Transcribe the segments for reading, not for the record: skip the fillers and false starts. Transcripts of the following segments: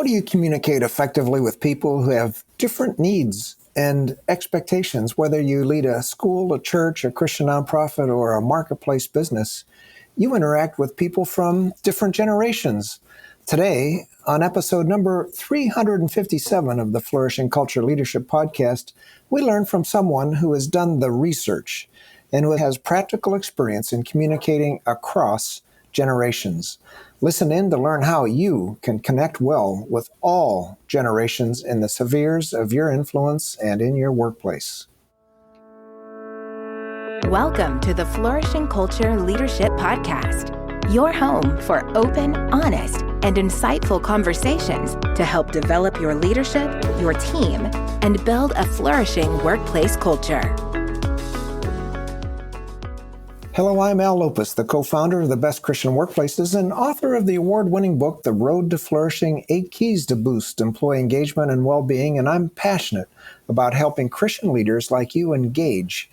How do you communicate effectively with people who have different needs and expectations, whether you lead a school, a church, a Christian nonprofit, or a marketplace business? You interact with people from different generations. Today, on episode number 357 of the Flourishing Culture Leadership Podcast, we learn from someone who has done the research and who has practical experience in communicating across generations. Listen in to learn how you can connect well with all generations in the spheres of your influence and in your workplace. Welcome to the Flourishing Culture Leadership Podcast, your home for open, honest, and insightful conversations to help develop your leadership, your team, and build a flourishing workplace culture. Hello, I'm Al Lopez, the co-founder of the Best Christian Workplaces and author of the award-winning book, The Road to Flourishing, 8 Keys to Boost Employee Engagement and Well-Being, and I'm passionate about helping Christian leaders like you engage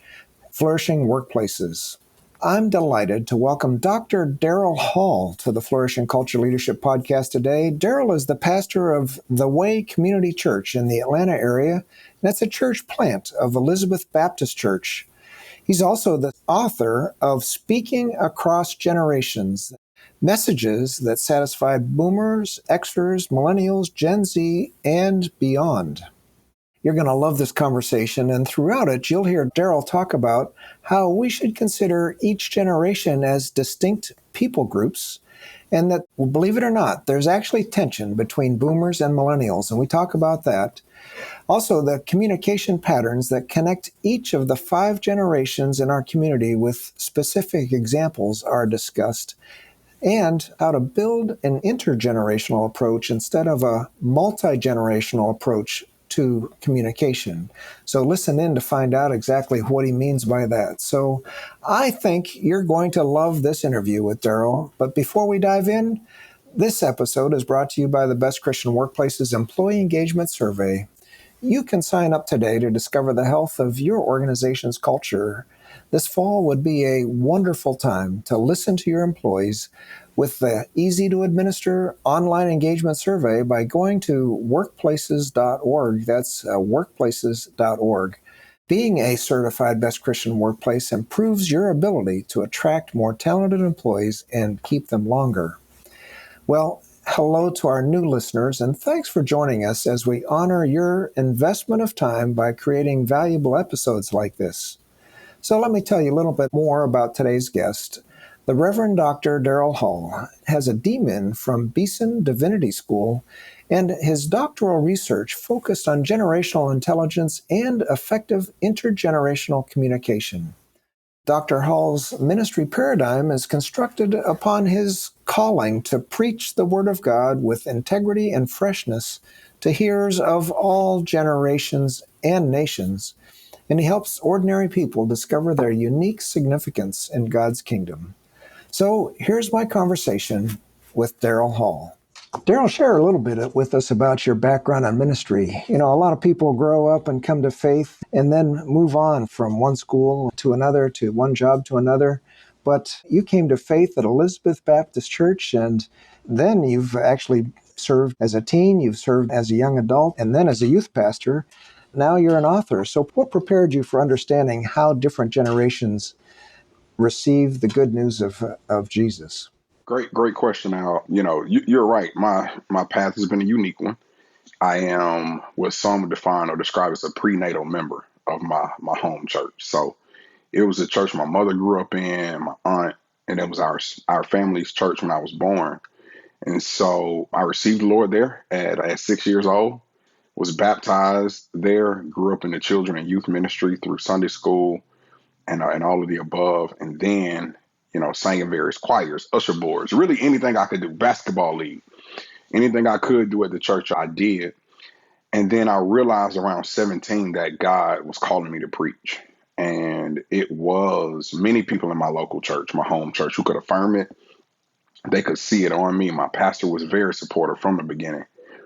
flourishing workplaces. I'm delighted to welcome Dr. Daryl Hall to the Flourishing Culture Leadership Podcast today. Daryl is the pastor of The Way Community Church in the Atlanta area, and that's a church plant of Elizabeth Baptist Church. He's also the author of Speaking Across Generations, Messages that Satisfy Boomers, Xers, Millennials, Gen Z, and beyond. You're going to love this conversation, and throughout it, you'll hear Daryl talk about how we should consider each generation as distinct people groups, and that, believe it or not, there's actually tension between boomers and millennials, and we talk about that. Also, the communication patterns that connect each of the 5 generations in our community with specific examples are discussed, and how to build an intergenerational approach instead of a multi-generational approach to communication. So listen in to find out exactly what he means by that. So I think you're going to love this interview with Daryl. But before we dive in, this episode is brought to you by the Best Christian Workplaces Employee Engagement Survey. You can sign up today to discover the health of your organization's culture. This fall would be a wonderful time to listen to your employees with the easy-to-administer online engagement survey by going to workplaces.org. That's workplaces.org. Being a certified Best Christian Workplace improves your ability to attract more talented employees and keep them longer. Well, hello to our new listeners, and thanks for joining us as we honor your investment of time by creating valuable episodes like this. So let me tell you a little bit more about today's guest. The Reverend Dr. Daryl Hall has a DMin from Beeson Divinity School, and his doctoral research focused on generational intelligence and effective intergenerational communication. Dr. Hall's ministry paradigm is constructed upon his calling to preach the Word of God with integrity and freshness to hearers of all generations and nations, and he helps ordinary people discover their unique significance in God's kingdom. So here's my conversation with Daryl Hall. Daryl, share a little bit with us about your background on ministry. You know, a lot of people grow up and come to faith and then move on from one school to another, to one job to another. But you came to faith at Elizabeth Baptist Church, and then you've actually served as a teen, you've served as a young adult, and then as a youth pastor. Now you're an author. So what prepared you for understanding how different generations receive the good news of Jesus? Great question, Al. You know, you're right. My path has been a unique one. I am what some would define or describe as a prenatal member of my home church. So it was a church my mother grew up in, my aunt, and it was our family's church when I was born. And so I received the Lord there at 6 years old, was baptized there, grew up in the children and youth ministry through Sunday school and all of the above. And then, you know, sang in various choirs, usher boards, really anything I could do, basketball league, anything I could do at the church, I did. And then I realized around 17 that God was calling me to preach. And it was many people in my local church, my home church, who could affirm it. They could see it on me. My pastor was very supportive from the beginning,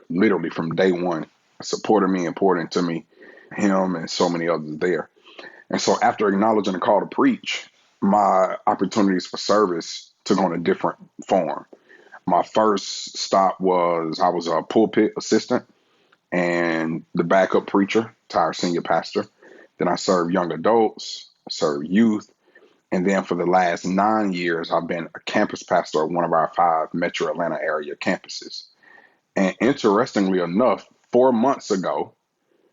literally from day one, supported me and poured into me, him and so many others there. And so after acknowledging the call to preach, my opportunities for service took on a different form. My first stop was I was a pulpit assistant and the backup preacher to our senior pastor. Then I served young adults, served youth, and then for the last 9 years, I've been a campus pastor at one of our 5 Metro Atlanta area campuses. And interestingly enough, 4 months ago,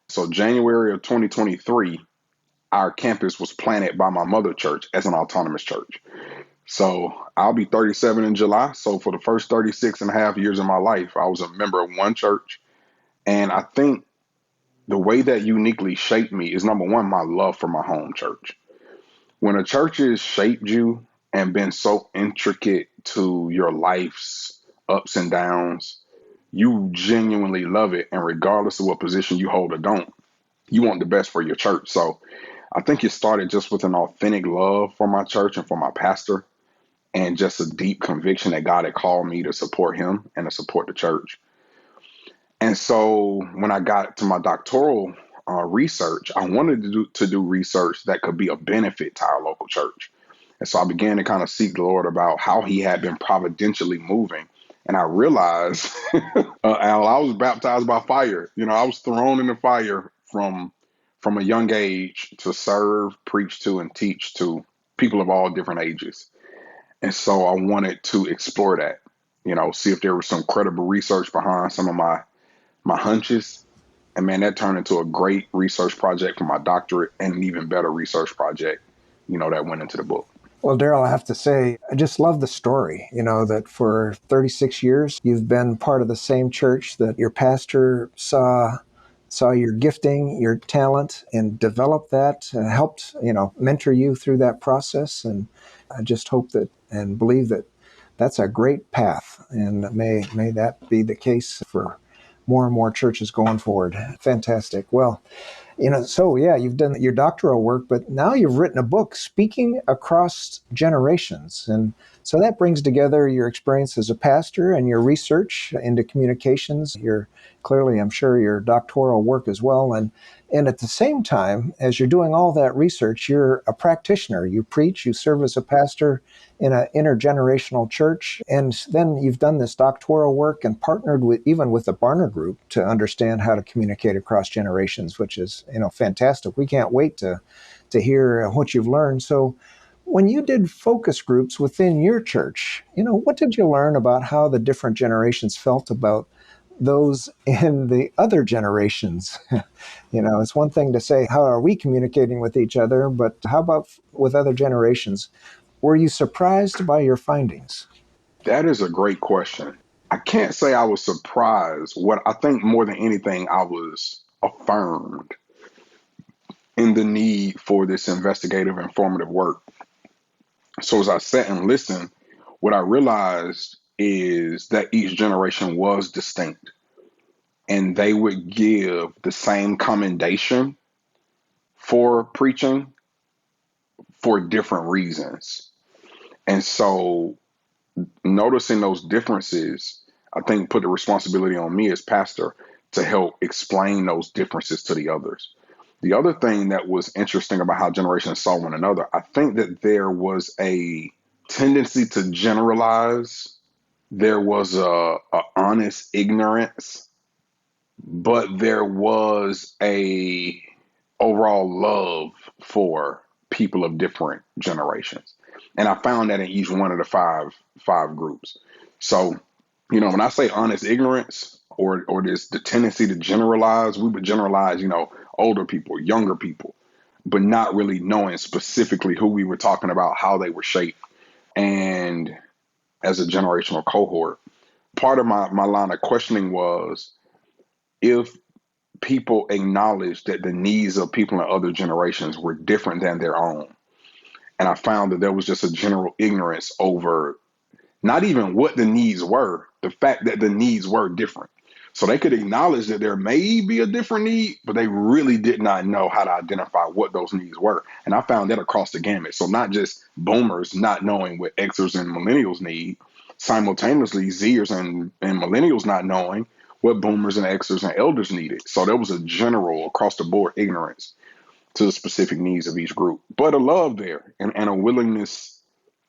so January of 2023, our campus was planted by my mother church as an autonomous church. So I'll be 37 in July. So for the first 36 and a half years of my life, I was a member of one church. And I think the way that uniquely shaped me is number one, my love for my home church. When a church has shaped you and been so intricate to your life's ups and downs, you genuinely love it. And regardless of what position you hold or don't, you want the best for your church. So I think it started just with an authentic love for my church and for my pastor, and just a deep conviction that God had called me to support him and to support the church. And so when I got to my doctoral research, I wanted to do research that could be a benefit to our local church. And so I began to kind of seek the Lord about how he had been providentially moving. And I realized, Al, I was baptized by fire. I was thrown in the fire from a young age to serve, preach to, and teach to people of all different ages. And so I wanted to explore that, see if there was some credible research behind some of my hunches. And man, that turned into a great research project for my doctorate and an even better research project, that went into the book. Well, Daryl, I have to say, I just love the story, that for 36 years, you've been part of the same church, that your pastor saw your gifting, your talent, and developed that, helped, mentor you through that process. And I just hope that and believe that that's a great path. And may that be the case for more and more churches going forward. Fantastic. Well, so yeah, you've done your doctoral work, but now you've written a book, Speaking Across Generations. And so that brings together your experience as a pastor and your research into communications, your clearly, I'm sure, your doctoral work as well. And at the same time, as you're doing all that research, you're a practitioner. You preach, you serve as a pastor in an intergenerational church. And then you've done this doctoral work and partnered with the Barna Group to understand how to communicate across generations, which is, fantastic. We can't wait to hear what you've learned. So when you did focus groups within your church, what did you learn about how the different generations felt about those in the other generations? It's one thing to say, how are we communicating with each other? But how about with other generations? Were you surprised by your findings? That is a great question. I can't say I was surprised. What I think more than anything, I was affirmed in the need for this investigative, informative work. So as I sat and listened, what I realized is that each generation was distinct, and they would give the same commendation for preaching for different reasons. And so noticing those differences, I think, put the responsibility on me as pastor to help explain those differences to the others. The other thing that was interesting about how generations saw one another, I think that there was a tendency to generalize. There was a honest ignorance, but there was a overall love for people of different generations. And I found that in each one of the five groups. So, when I say honest ignorance or this the tendency to generalize, we would generalize, older people, younger people, but not really knowing specifically who we were talking about, how they were shaped. And as a generational cohort, part of my line of questioning was if people acknowledged that the needs of people in other generations were different than their own. And I found that there was just a general ignorance over not even what the needs were, the fact that the needs were different. So they could acknowledge that there may be a different need, but they really did not know how to identify what those needs were. And I found that across the gamut. So not just boomers not knowing what Xers and millennials need, simultaneously Zers and millennials not knowing what boomers and Xers and elders needed. So there was a general across the board ignorance to the specific needs of each group, but a love there and a willingness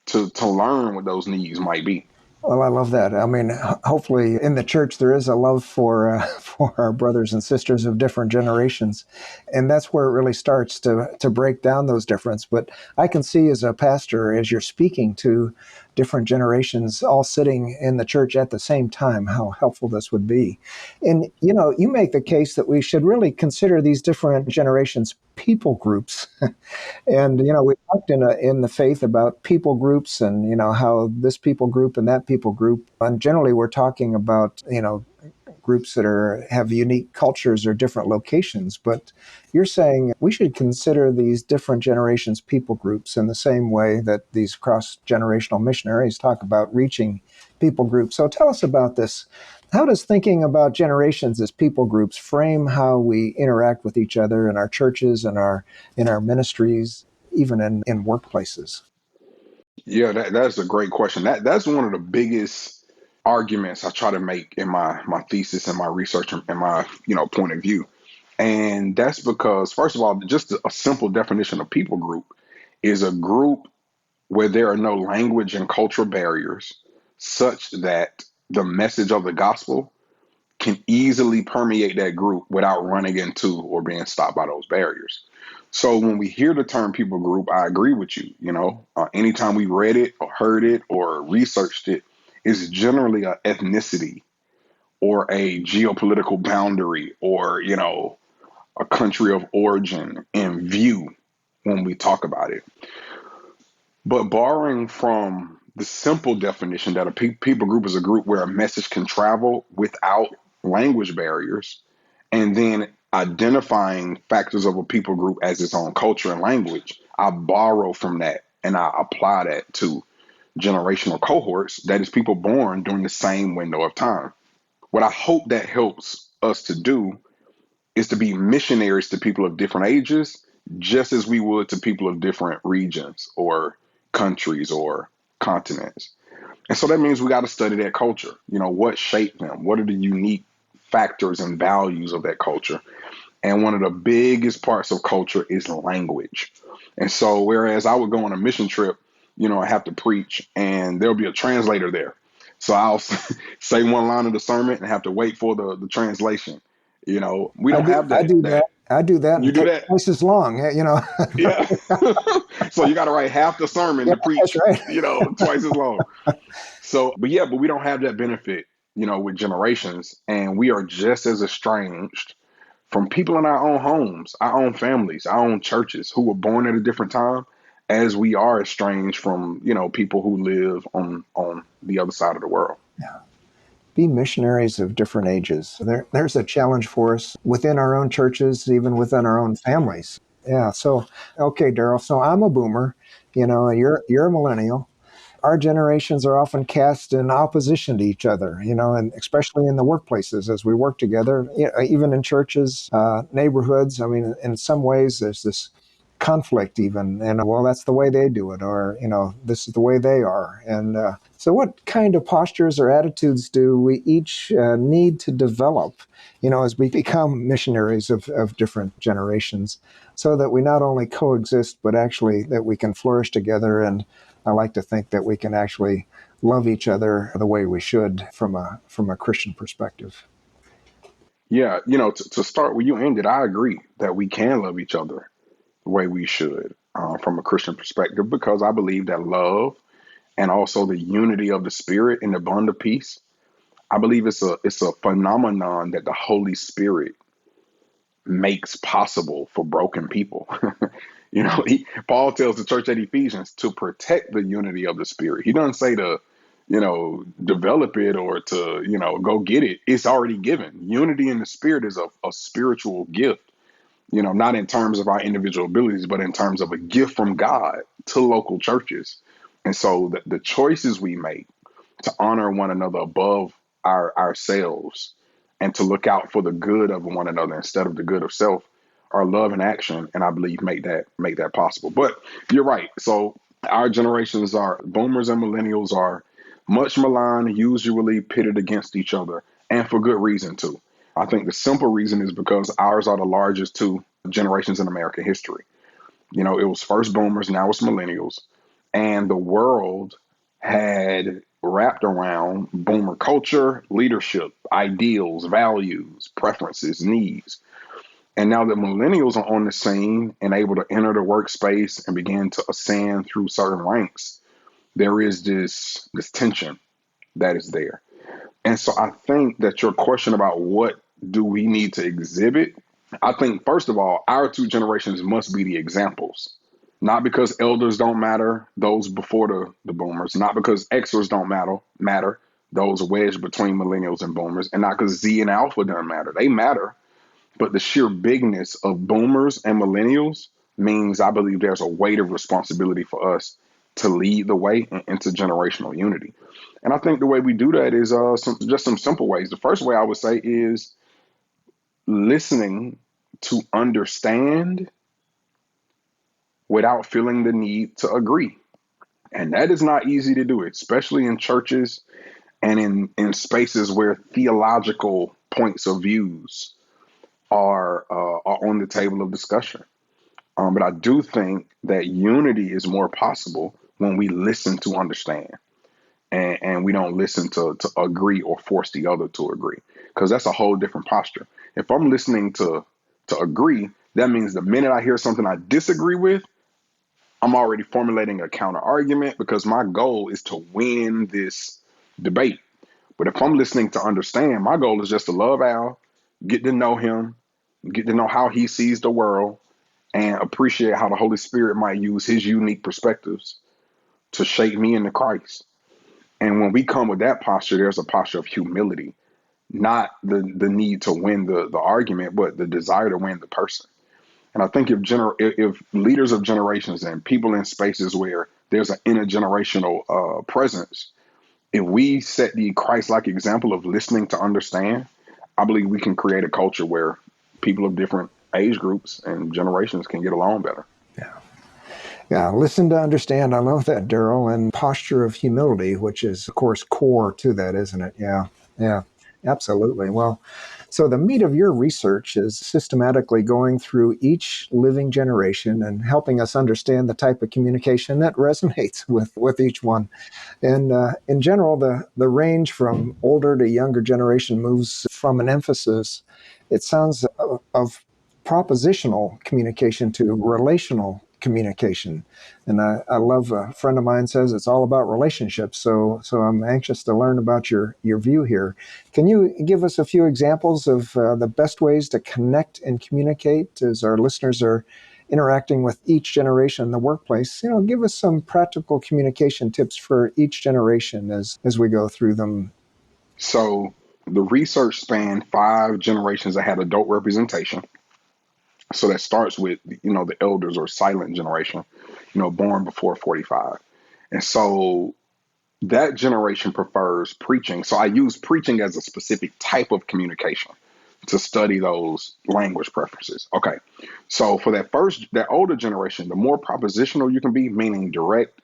to learn what those needs might be. Well, I love that. I mean, hopefully in the church there is a love for for our brothers and sisters of different generations, and that's where it really starts to break down those differences. But I can see as a pastor, as you're speaking to different generations all sitting in the church at the same time, how helpful this would be. And you make the case that we should really consider these different generations people groups. And we talked in the faith about people groups, and how this people group and that people group. And generally, we're talking about groups that have unique cultures or different locations. But you're saying we should consider these different generations people groups in the same way that these cross generational missionaries talk about reaching people groups. So tell us about this. How does thinking about generations as people groups frame how we interact with each other in our churches and in our ministries, even in workplaces? Yeah, that's a great question. That's one of the biggest arguments I try to make in my thesis and my research and my point of view. And that's because, first of all, just a simple definition of people group is a group where there are no language and cultural barriers, such that the message of the gospel can easily permeate that group without running into or being stopped by those barriers. So when we hear the term people group, I agree with you. Anytime we read it or heard it or researched it, it's generally an ethnicity or a geopolitical boundary or, a country of origin in view when we talk about it. But borrowing from the simple definition that a people group is a group where a message can travel without language barriers, and then identifying factors of a people group as its own culture and language, I borrow from that and I apply that to generational cohorts, that is people born during the same window of time. What I hope that helps us to do is to be missionaries to people of different ages, just as we would to people of different regions or countries or continents. And so that means we got to study that culture. What shaped them? What are the unique factors and values of that culture? And one of the biggest parts of culture is language. And so, whereas I would go on a mission trip, I have to preach and there'll be a translator there. So I'll say one line of the sermon and have to wait for the translation. We I don't do. have I that. do that. That I do that, and you it do takes that. twice as long. Yeah. So you got to write half the sermon Yeah, to that's preach, right. twice as long. So, but we don't have that benefit, with generations. And we are just as estranged from people in our own homes, our own families, our own churches who were born at a different time as we are estranged from, people who live on the other side of the world. Be missionaries of different ages. There's a challenge for us within our own churches, even within our own families. Yeah. So, okay, Daryl. So I'm a boomer. You're a millennial. Our generations are often cast in opposition to each other, and especially in the workplaces as we work together, even in churches, neighborhoods. I mean, in some ways, there's this conflict even, and well, that's the way they do it, or this is the way they are. And so what kind of postures or attitudes do we each need to develop, as we become missionaries of different generations, so that we not only coexist, but actually that we can flourish together? And I like to think that we can actually love each other the way we should from a Christian perspective. Yeah. To start where you ended, I agree that we can love each other the way we should, from a Christian perspective, because I believe that love and also the unity of the spirit and the bond of peace, I believe it's a phenomenon that the Holy Spirit makes possible for broken people. Paul tells the church at Ephesians to protect the unity of the spirit. He doesn't say to, develop it or to, go get it. It's already given. Unity in the spirit is a spiritual gift, not in terms of our individual abilities, but in terms of a gift from God to local churches. And so the choices we make to honor one another above ourselves and to look out for the good of one another instead of the good of self are love and action, and I believe make that possible. But you're right. So our generations are boomers and millennials are much maligned, usually pitted against each other, and for good reason too. I think the simple reason is because ours are the largest two generations in American history. It was first boomers, now it's millennials, and the world had wrapped around boomer culture, leadership, ideals, values, preferences, needs. And now that millennials are on the scene and able to enter the workspace and begin to ascend through certain ranks, there is this tension that is there. And so I think that your question about what do we need to exhibit, I think first of all, our two generations must be the examples. Not because elders don't matter, those before the boomers, not because Xers don't matter, those wedged between millennials and boomers, and not because Z and Alpha don't matter. They matter, but the sheer bigness of boomers and millennials means I believe there's a weight of responsibility for us to lead the way in intergenerational unity. And I think the way we do that is some simple ways. The first way I would say is listening to understand without feeling the need to agree. And that is not easy to do, especially in churches and in spaces where theological points of views are on the table of discussion. But I do think that unity is more possible when we listen to understand and we don't listen to agree or force the other to agree, because that's a whole different posture. If I'm listening to agree, that means the minute I hear something I disagree with, I'm already formulating a counter argument because my goal is to win this debate. But if I'm listening to understand, my goal is just to love Al, get to know him, get to know how he sees the world, and appreciate how the Holy Spirit might use his unique perspectives to shape me into Christ. And when we come with that posture, there's a posture of humility, not the need to win the argument, but the desire to win the person. And I think if leaders of generations and people in spaces where there's an intergenerational presence, if we set the Christ-like example of listening to understand, I believe we can create a culture where people of different age groups and generations can get along better. Yeah. Yeah, listen to understand. I love that, Daryl. And posture of humility, which is, of course, core to that, isn't it? Yeah, yeah, absolutely. Well, so the meat of your research is systematically going through each living generation and helping us understand the type of communication that resonates with each one. And in general, the range from older to younger generation moves from an emphasis, it sounds, of propositional communication to relational communication. And I love, a friend of mine says it's all about relationships. So I'm anxious to learn about your view here. Can you give us a few examples of the best ways to connect and communicate as our listeners are interacting with each generation in the workplace? Give us some practical communication tips for each generation as we go through them. So the research spanned 5 generations that had adult representation. So that starts with, the elders or silent generation, born before 45. And so that generation prefers preaching. So I use preaching as a specific type of communication to study those language preferences. Okay. So for that older generation, the more propositional you can be, meaning direct,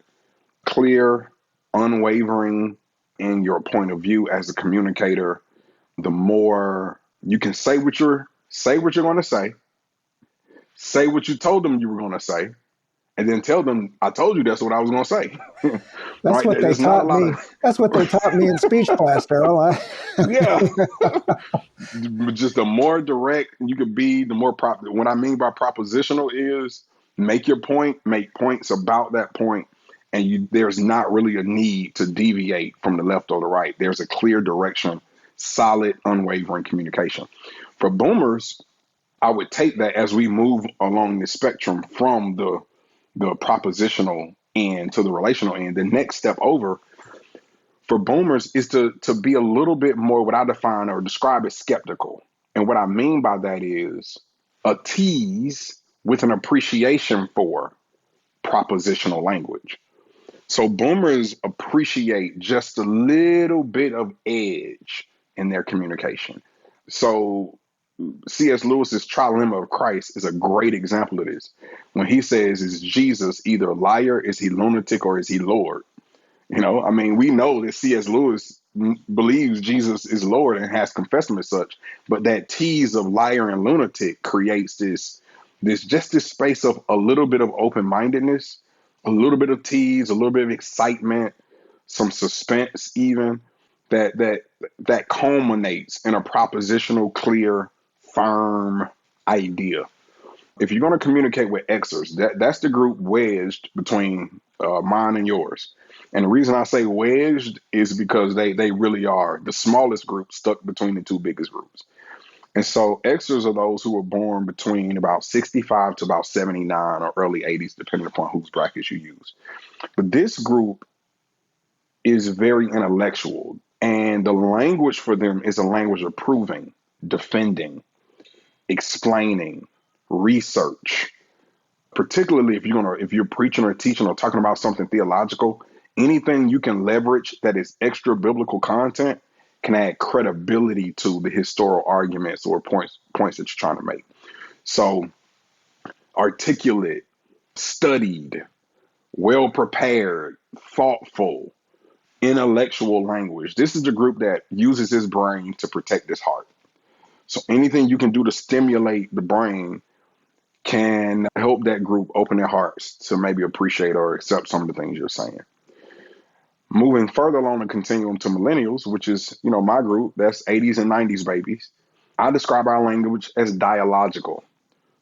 clear, unwavering in your point of view as a communicator, the more you can say what you're going to say what you told them you were going to say, and then tell them, I told you that's what I was going to say. That's right? what they There's not a taught lot me. That's what they taught me in speech class, Daryl. Yeah. Just the more direct you could be, the more what I mean by propositional is make your point, make points about that point, and there's not really a need to deviate from the left or the right. There's a clear direction, solid, unwavering communication. For boomers, I would take that as we move along the spectrum from the propositional end to the relational end. The next step over for boomers is to be a little bit more what I define or describe as skeptical. And what I mean by that is a tease with an appreciation for propositional language. So boomers appreciate just a little bit of edge in their communication. So C.S. Lewis's Trilemma of Christ is a great example of this. When he says, is Jesus either a liar, is he lunatic, or is he Lord? We know that C.S. Lewis believes Jesus is Lord and has confessed him as such, but that tease of liar and lunatic creates this space of a little bit of open-mindedness, a little bit of tease, a little bit of excitement, some suspense even that culminates in a propositional, clear, firm idea. If you're going to communicate with Xers, that's the group wedged between mine and yours. And the reason I say wedged is because they really are the smallest group stuck between the two biggest groups. And so Xers are those who were born between about 65 to about 79 or early 80s, depending upon whose brackets you use. But this group is very intellectual, and the language for them is a language of proving, defending, explaining, research. Particularly if you're preaching or teaching or talking about something theological, anything you can leverage that is extra biblical content can add credibility to the historical arguments or points that you're trying to make. So articulate, studied, well prepared, thoughtful, intellectual language. This is the group that uses his brain to protect his heart. So anything you can do to stimulate the brain can help that group open their hearts to maybe appreciate or accept some of the things you're saying. Moving further along the continuum to millennials, which is, my group, that's 80s and 90s babies. I describe our language as dialogical.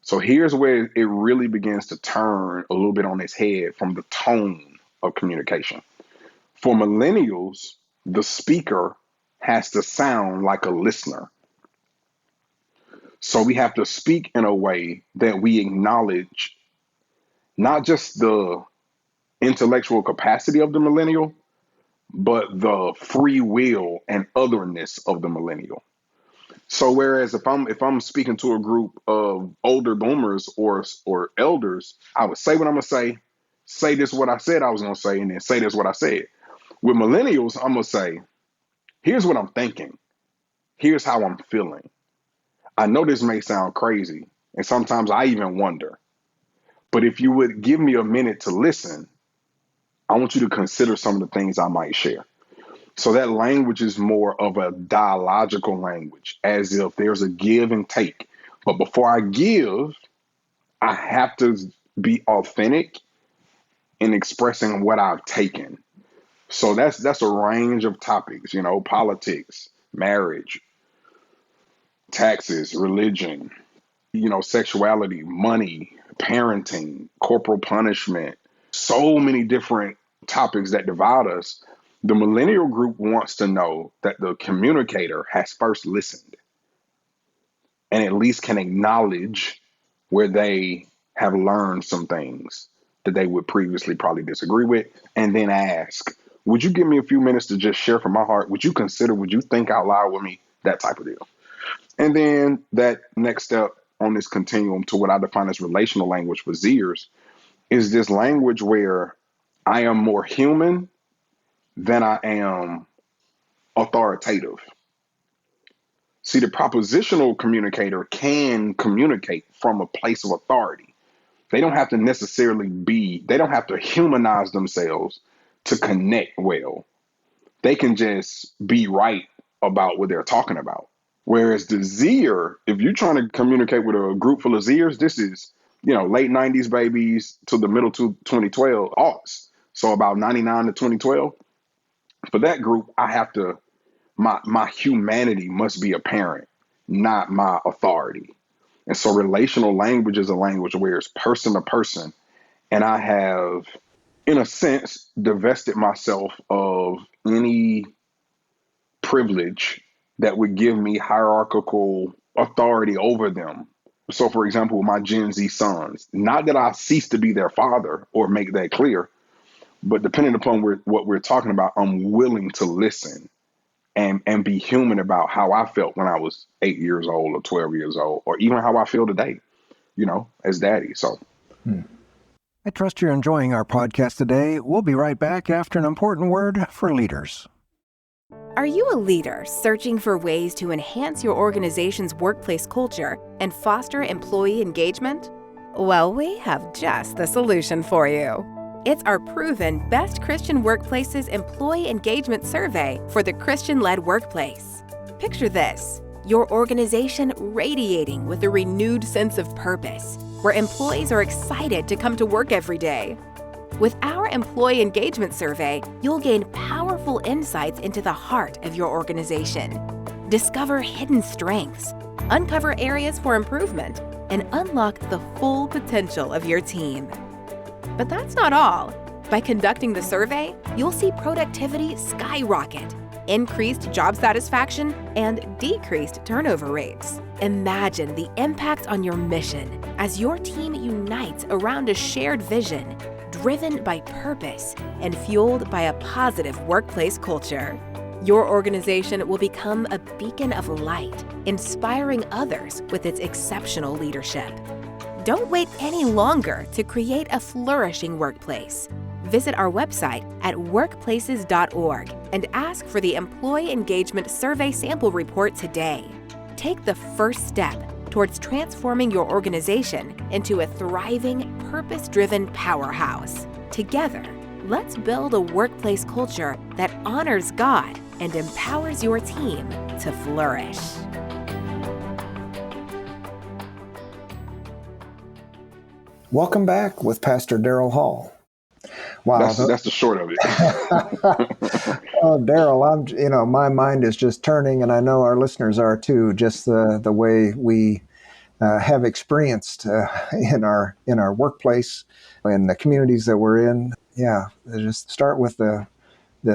So here's where it really begins to turn a little bit on its head from the tone of communication. For millennials, the speaker has to sound like a listener. So we have to speak in a way that we acknowledge not just the intellectual capacity of the millennial, but the free will and otherness of the millennial. So whereas if I'm speaking to a group of older boomers or elders, I would say what I'm gonna say this what I said I was gonna say, and then say this what I said. With millennials, I'm gonna say, here's what I'm thinking. Here's how I'm feeling. I know this may sound crazy, and sometimes I even wonder, but if you would give me a minute to listen, I want you to consider some of the things I might share. So that language is more of a dialogical language, as if there's a give and take. But before I give, I have to be authentic in expressing what I've taken. So that's a range of topics, politics, marriage, taxes, religion, sexuality, money, parenting, corporal punishment, so many different topics that divide us. The millennial group wants to know that the communicator has first listened and at least can acknowledge where they have learned some things that they would previously probably disagree with, and then ask, would you give me a few minutes to just share from my heart? Would you think out loud with me? That type of deal. And then that next step on this continuum to what I define as relational language for Zers is this language where I am more human than I am authoritative. See, the propositional communicator can communicate from a place of authority. They don't have to humanize themselves to connect well. They can just be right about what they're talking about. Whereas the Zer, if you're trying to communicate with a group full of Zers, this is, late 90s babies to the middle to 2012 aughts. So about 99 to 2012. For that group, my humanity must be apparent, not my authority. And so relational language is a language where it's person to person. And I have, in a sense, divested myself of any privilege that would give me hierarchical authority over them. So, for example, my Gen Z sons, not that I cease to be their father or make that clear, but depending upon what we're talking about, I'm willing to listen and be human about how I felt when I was 8 years old or 12 years old, or even how I feel today, as daddy. So. I trust you're enjoying our podcast today. We'll be right back after an important word for leaders. Are you a leader searching for ways to enhance your organization's workplace culture and foster employee engagement? Well, we have just the solution for you. It's our proven Best Christian Workplaces Employee Engagement Survey for the Christian-led workplace. Picture this: your organization radiating with a renewed sense of purpose, where employees are excited to come to work every day. With our employee engagement survey, you'll gain powerful insights into the heart of your organization. Discover hidden strengths, uncover areas for improvement, and unlock the full potential of your team. But that's not all. By conducting the survey, you'll see productivity skyrocket, increased job satisfaction, and decreased turnover rates. Imagine the impact on your mission as your team unites around a shared vision, driven by purpose and fueled by a positive workplace culture. Your organization will become a beacon of light, inspiring others with its exceptional leadership. Don't wait any longer to create a flourishing workplace. Visit our website at workplaces.org and ask for the Employee Engagement Survey Sample Report today. Take the first step towards transforming your organization into a thriving, purpose-driven powerhouse. Together, let's build a workplace culture that honors God and empowers your team to flourish. Welcome back with Pastor Daryl Hall. Wow, That's the short of it. Oh, Daryl, my mind is just turning, and I know our listeners are too. Just the way we have experienced in our workplace and the communities that we're in. Yeah, just start with the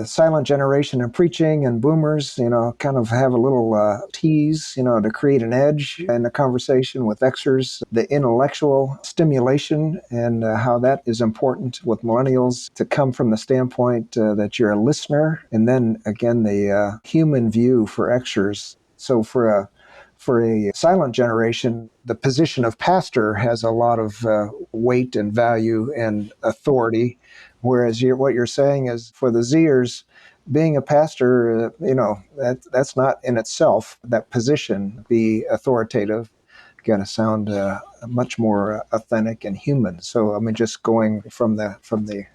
silent generation and preaching and boomers, kind of have a little tease, to create an edge in the conversation with Xers, the intellectual stimulation and how that is important with millennials to come from the standpoint that you're a listener. And then again, the human view for Xers. So for a silent generation, the position of pastor has a lot of weight and value and authority. Whereas what you're saying is for the Zers, being a pastor, that's not in itself, that position, be authoritative, got to sound much more authentic and human. So, I mean, just going from the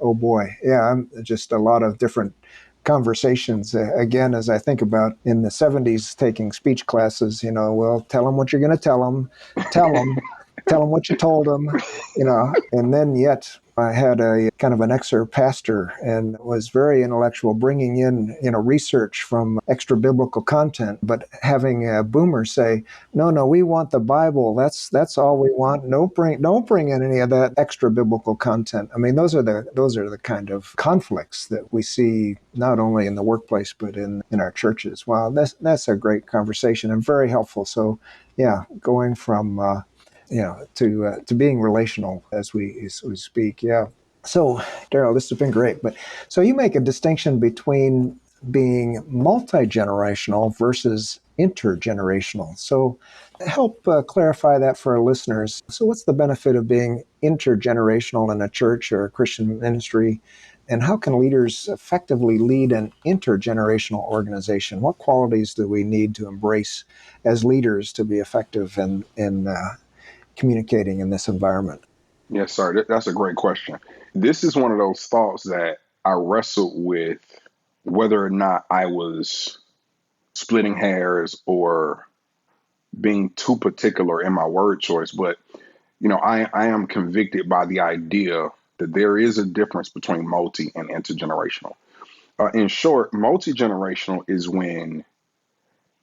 oh boy, yeah, just a lot of different conversations. Again, as I think about in the 70s taking speech classes, well, tell them what you're going to tell them, tell them what you told them, and then yet I had a kind of an Xer pastor and was very intellectual, bringing in, research from extra biblical content, but having boomers say, no, we want the Bible. That's all we want. Don't bring in any of that extra biblical content. I mean, those are the kind of conflicts that we see not only in the workplace, but in our churches. Wow, that's a great conversation and very helpful. So yeah, going from, to being relational as we speak. Yeah. So, Daryl, this has been great. But so you make a distinction between being multi-generational versus intergenerational. So help clarify that for our listeners. So what's the benefit of being intergenerational in a church or a Christian ministry? And how can leaders effectively lead an intergenerational organization? What qualities do we need to embrace as leaders to be effective in communicating in this environment? Yes, sir. That's a great question. This is one of those thoughts that I wrestled with, whether or not I was splitting hairs or being too particular in my word choice. But, I am convicted by the idea that there is a difference between multi and intergenerational. In short, multi-generational is when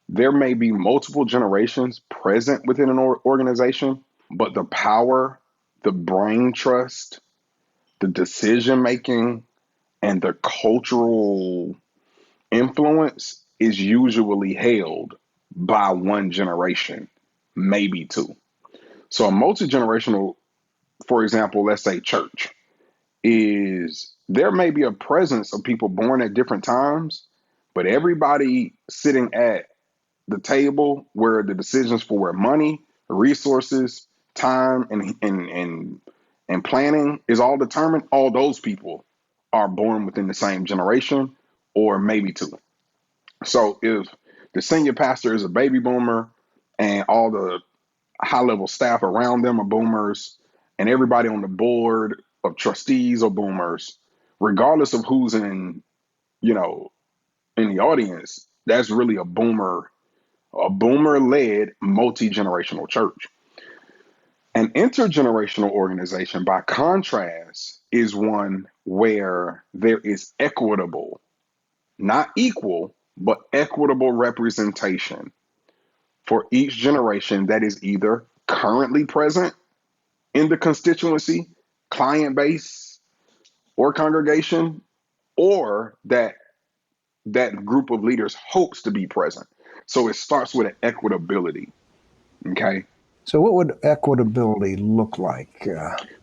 there may be multiple generations present within an organization, but the power, the brain trust, the decision making, and the cultural influence is usually held by one generation, maybe two. So a multi-generational, for example, let's say church, is there may be a presence of people born at different times, but everybody sitting at the table where the decisions for money, resources, time, and planning is all determined, all those people are born within the same generation or maybe two. So if the senior pastor is a baby boomer and all the high level staff around them are boomers and everybody on the board of trustees are boomers, regardless of who's in the audience, that's really a boomer led multi-generational church. An intergenerational organization, by contrast, is one where there is equitable, not equal, but equitable representation for each generation that is either currently present in the constituency, client base, or congregation, or that group of leaders hopes to be present. So it starts with an equitability. Okay. So what would equitability look like, So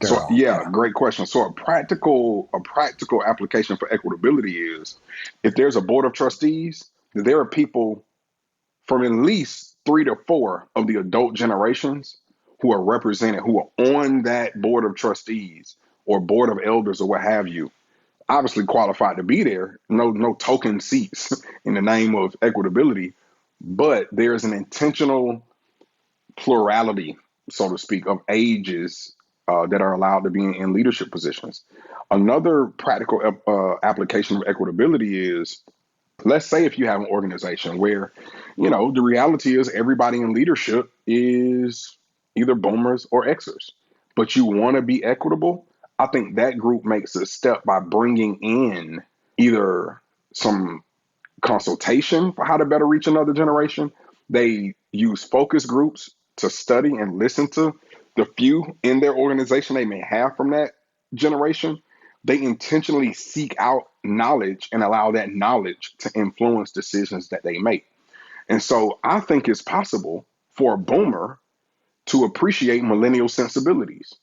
Daryl? yeah, Yeah. great question. So a practical application for equitability is if there's a board of trustees, there are people from at least 3 to 4 of the adult generations who are represented, who are on that board of trustees or board of elders or what have you, obviously qualified to be there. No token seats in the name of equitability, but there's an intentional plurality, so to speak, of ages that are allowed to be in leadership positions. Another practical application of equitability is, let's say if you have an organization where, the reality is everybody in leadership is either boomers or Xers, but you want to be equitable. I think that group makes a step by bringing in either some consultation for how to better reach another generation. They use focus groups to study and listen to the few in their organization they may have from that generation. They intentionally seek out knowledge and allow that knowledge to influence decisions that they make. And so I think it's possible for a boomer to appreciate millennial sensibilities.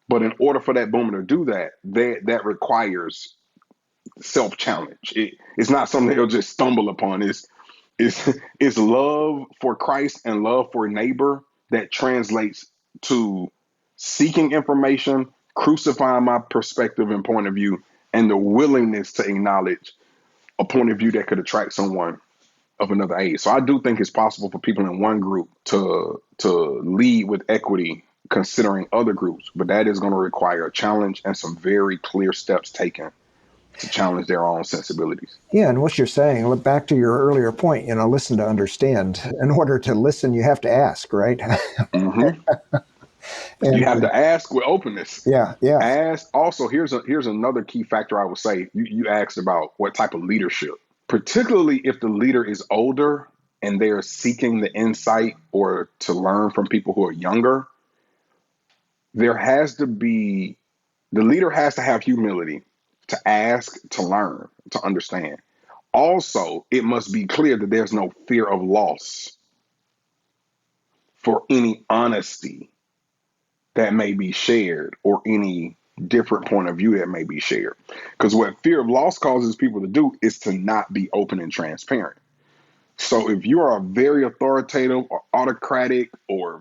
But in order for that boomer to do that, that requires self-challenge. It's not something they'll just stumble upon. It's love for Christ and love for neighbor that translates to seeking information, crucifying my perspective and point of view, and the willingness to acknowledge a point of view that could attract someone of another age. So I do think it's possible for people in one group to lead with equity considering other groups, but that is going to require a challenge and some very clear steps taken to challenge their own sensibilities. Yeah, and what you're saying, look back to your earlier point, listen to understand. In order to listen, you have to ask, right? Hmm. You And have to ask with openness. yeah, yeah. Ask also, here's another key factor I would say. You asked about what type of leadership, particularly if the leader is older and they're seeking the insight or to learn from people who are younger. There has to be The leader has to have humility to ask, to learn, to understand. Also, it must be clear that there's no fear of loss for any honesty that may be shared or any different point of view that may be shared. Because what fear of loss causes people to do is to not be open and transparent. So if you are a very authoritative or autocratic or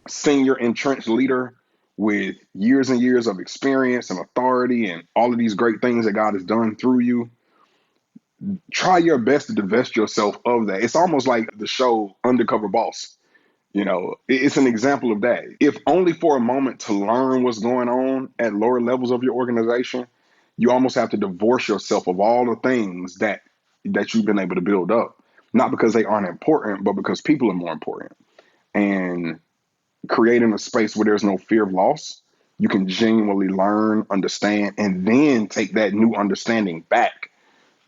senior entrenched leader with years and years of experience and authority and all of these great things that God has done through you, try your best to divest yourself of that. It's almost like the show Undercover Boss. It's an example of that. If only for a moment to learn what's going on at lower levels of your organization, you almost have to divorce yourself of all the things that you've been able to build up. Not because they aren't important, but because people are more important. And creating a space where there's no fear of loss, you can genuinely learn, understand, and then take that new understanding back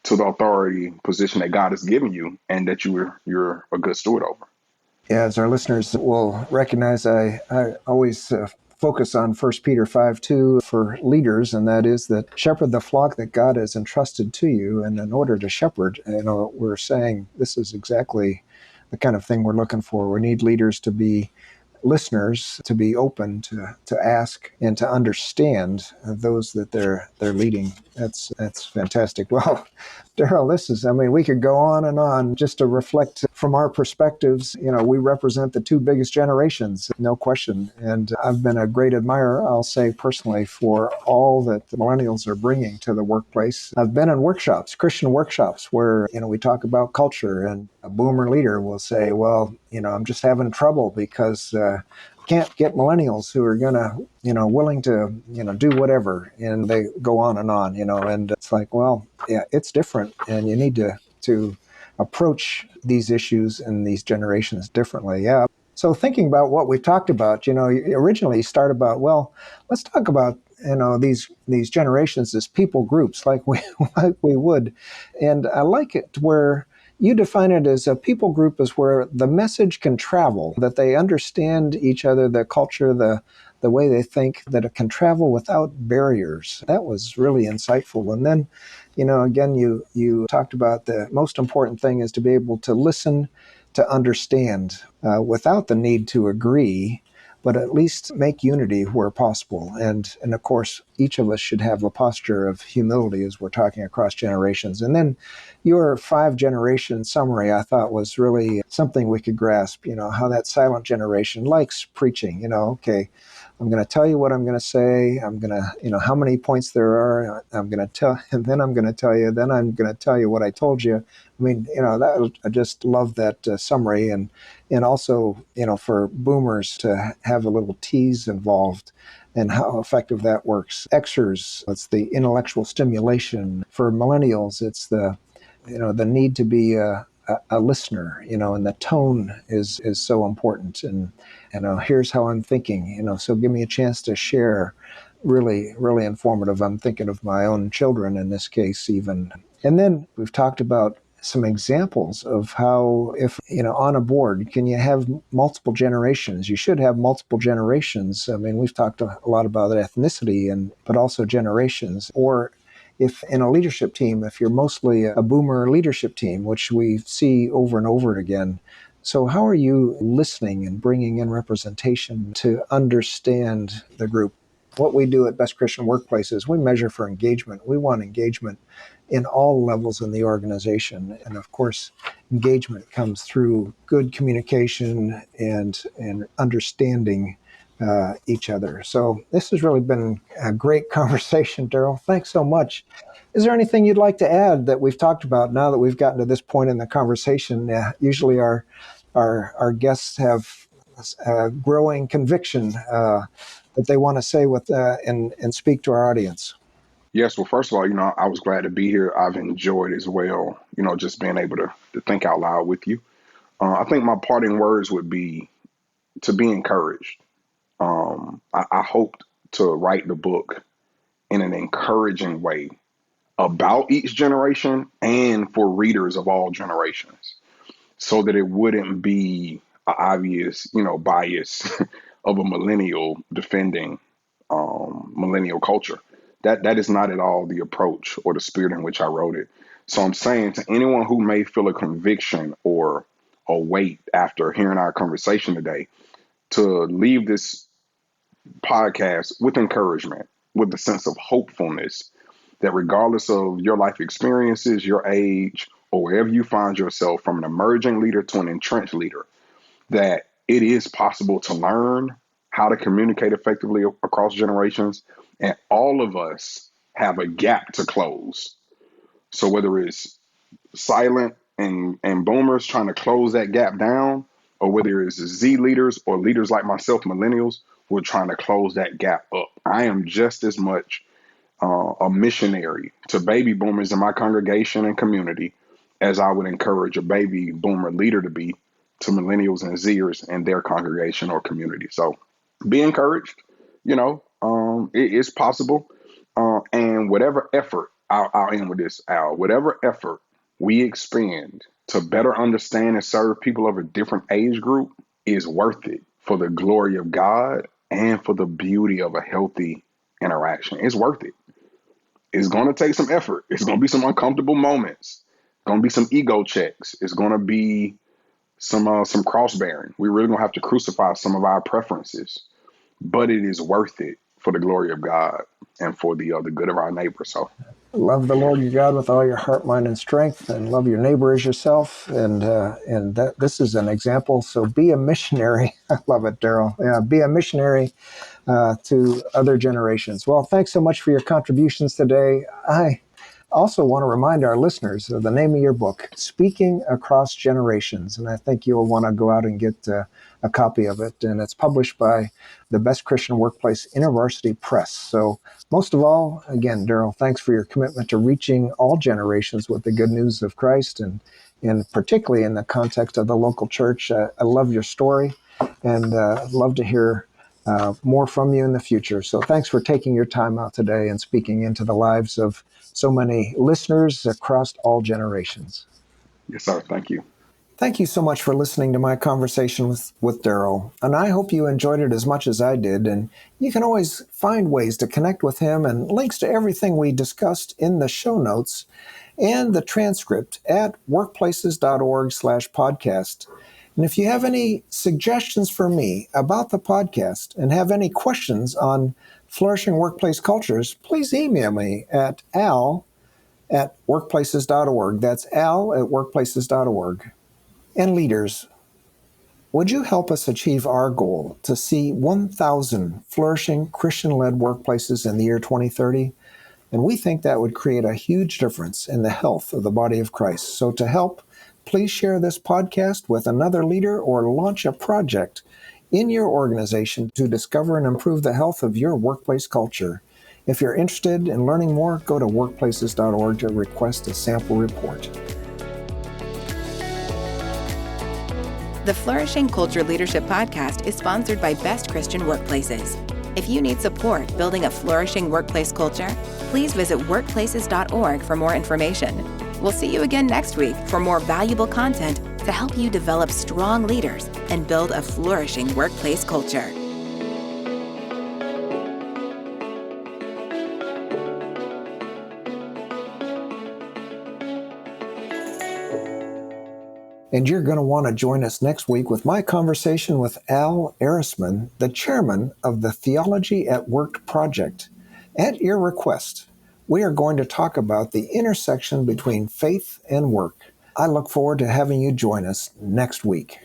to the authority position that God has given you and that you're a good steward over. Yeah, as our listeners will recognize, I always focus on 1 Peter 5:2 for leaders, and that is that shepherd the flock that God has entrusted to you. And in order to shepherd, we're saying this is exactly the kind of thing we're looking for. We need leaders to be listeners, to be open to ask and to understand those that they're leading. That's fantastic. Well, Daryl, we could go on and on just to reflect from our perspectives. We represent the two biggest generations, no question. And I've been a great admirer, I'll say personally, for all that the millennials are bringing to the workplace. I've been in workshops, Christian workshops, where, we talk about culture, and a boomer leader will say, well, I'm just having trouble because can't get millennials who are gonna, willing to, do whatever, and they go on, and it's like, well, yeah, it's different, and you need to approach these issues and these generations differently. Yeah. So thinking about what we talked about, you originally start about, well, let's talk about these generations as people groups, like we like we would, and I like it where you define it as a people group is where the message can travel, that they understand each other, the culture, the way they think, that it can travel without barriers. That was really insightful. And then, again, you talked about the most important thing is to be able to listen, to understand, without the need to agree, but at least make unity where possible. And of course, each of us should have a posture of humility as we're talking across generations. And then your 5 generation summary, I thought, was really something we could grasp, how that silent generation likes preaching, okay, I'm going to tell you what I'm going to say. I'm going to, how many points there are. I'm going to tell, and then I'm going to tell you. Then I'm going to tell you what I told you. I mean, I just love that summary, and also, for boomers to have a little tease involved, and how effective that works. Xers, it's the intellectual stimulation. For millennials, it's the need to be a listener, and the tone is so important. And here's how I'm thinking, so give me a chance to share. Really, really informative. I'm thinking of my own children in this case, even. And then we've talked about some examples of how, if on a board, can you have multiple generations? You should have multiple generations. I mean, we've talked a lot about ethnicity, but also generations. Or if in a leadership team, if you're mostly a boomer leadership team, which we see over and over again. So how are you listening and bringing in representation to understand the group? What we do at Best Christian Workplaces, we measure for engagement. We want engagement in all levels in the organization. And of course, engagement comes through good communication and understanding each other. So this has really been a great conversation, Daryl. Thanks so much. Is there anything you'd like to add that we've talked about now that we've gotten to this point in the conversation? Usually our guests have growing conviction that they want to say and speak to our audience. Yes, well, first of all, I was glad to be here. I've enjoyed as well, just being able to think out loud with you. I think my parting words would be to be encouraged. I hoped to write the book in an encouraging way about each generation and for readers of all generations, so that it wouldn't be an obvious, bias of a millennial defending millennial culture. That is not at all the approach or the spirit in which I wrote it. So I'm saying to anyone who may feel a conviction or a weight after hearing our conversation today, to leave this podcast with encouragement, with the sense of hopefulness that regardless of your life experiences, your age, or wherever you find yourself, from an emerging leader to an entrenched leader, that it is possible to learn how to communicate effectively across generations. And all of us have a gap to close. So whether it's silent and boomers trying to close that gap down, or whether it's Z leaders or leaders like myself, millennials, who are trying to close that gap up, I am just as much a missionary to baby boomers in my congregation and community as I would encourage a baby boomer leader to be to millennials and Zers in their congregation or community. So be encouraged. It is possible. And whatever effort, I'll end with this, Al, whatever effort we expend to better understand and serve people of a different age group is worth it for the glory of God and for the beauty of a healthy interaction. It's worth it. It's going to take some effort. It's going to be some uncomfortable moments. It's going to be some ego checks. It's going to be some cross bearing. We're really going to have to crucify some of our preferences, but it is worth it for the glory of God and for the good of our neighbor. So love the Lord your God with all your heart, mind, and strength, and love your neighbor as yourself. And that this is an example. So be a missionary. I love it, Daryl. Yeah, be a missionary to other generations. Well, thanks so much for your contributions today. I also want to remind our listeners of the name of your book, Speaking Across Generations. And I think you'll want to go out and get a copy of it. And it's published by the Best Christian Workplace InterVarsity Press. So most of all, again, Daryl, thanks for your commitment to reaching all generations with the good news of Christ, and particularly in the context of the local church. I love your story. and I'd love to hear more from you in the future. So thanks for taking your time out today and speaking into the lives of so many listeners across all generations. Yes, sir. Thank you. Thank you so much for listening to my conversation with Daryl, and I hope you enjoyed it as much as I did. And you can always find ways to connect with him and links to everything we discussed in the show notes and the transcript at workplaces.org/podcast. And if you have any suggestions for me about the podcast and have any questions on flourishing workplace cultures, please email me at al@workplaces.org. That's al@workplaces.org. And leaders, would you help us achieve our goal to see 1,000 flourishing Christian-led workplaces in the year 2030? And we think that would create a huge difference in the health of the body of Christ. So to help, please share this podcast with another leader or launch a project in your organization to discover and improve the health of your workplace culture. If you're interested in learning more, go to workplaces.org to request a sample report. The Flourishing Culture Leadership Podcast is sponsored by Best Christian Workplaces. If you need support building a flourishing workplace culture, please visit workplaces.org for more information. We'll see you again next week for more valuable content to help you develop strong leaders and build a flourishing workplace culture. And you're going to want to join us next week with my conversation with Al Arisman, the chairman of the Theology at Work project. At your request, we are going to talk about the intersection between faith and work. I look forward to having you join us next week.